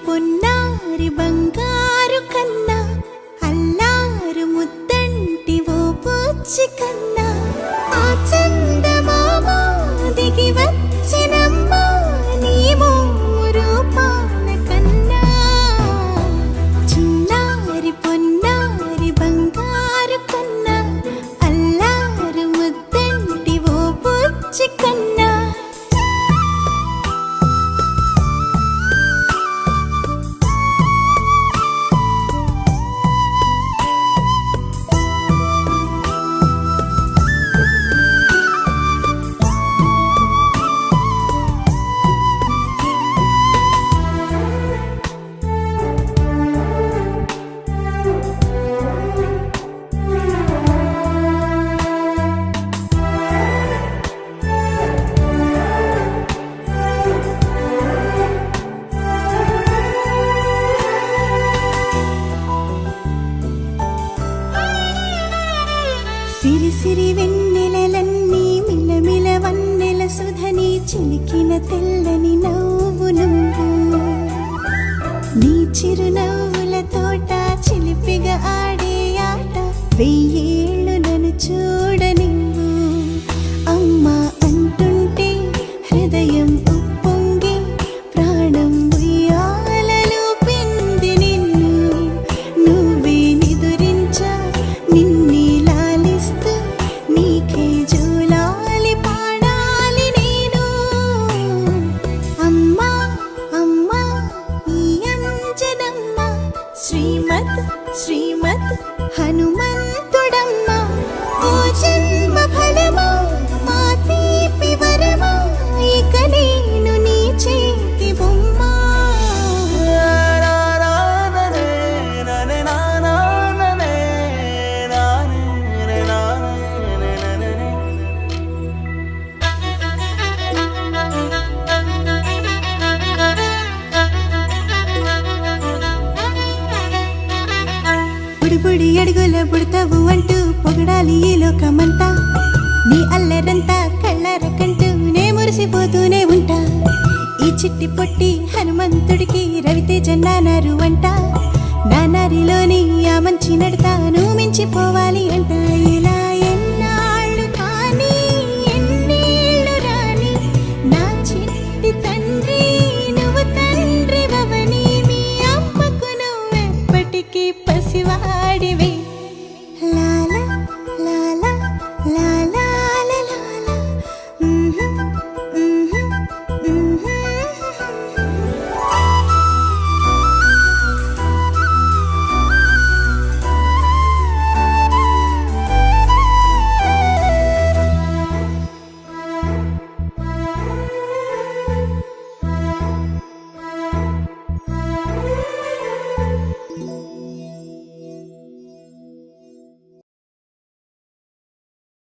పొన్నారి బంగారు కన్నా అల్లారు ముద్దంటి ఓ పూచి కన్నా ఆ చందమామ దిగి వచ్చినమ్మా నీ రూపాల కన్నా చిన్నారి పొన్నారి బంగారు కన్నా అల్లారు ముద్దంటి ఓ పూచి కన్నా సిరి సిరి వెన్నెలలన్నీ మిలమిల వన్నెల సుధని చిలికిన తెల్లని నవ్వు నువ్వు నీ చిరునవ్వుల తోట చిలిపిగా ఆడే ఆట వెయ్యేళ్ళు నన్ను చూడ నువ్వు అమ్మా అంటుంటే హృదయం ఉప్పొంగి ప్రాణం ఉయ్యాలలో పిండి నిన్ను నువ్వే నిదురించా నిన్నే నీకే జూలాలి పాడాలి నేను అమ్మా అమ్మా ఈ అంజనమ్మ శ్రీమద్ శ్రీమద్ హనుమంతుడమ్మ ఓ జన్మ ఫలమా మా తీపి వరమా ఇక నేను నీ చేతి బొమ్మ బుడి అడుగుల బుడతావు అంటూ పొగడాలి ఈ లోకమంతా నీ అల్లరంతా కళ్ళరకంటూ నే మురిసిపోతూనే ఉంటా ఈ చిట్టి పొట్టి హనుమంతుడికి రవితేజ నానారు అంట నానారిలోని ఆ మంచి నడతాను మించిపోవాలి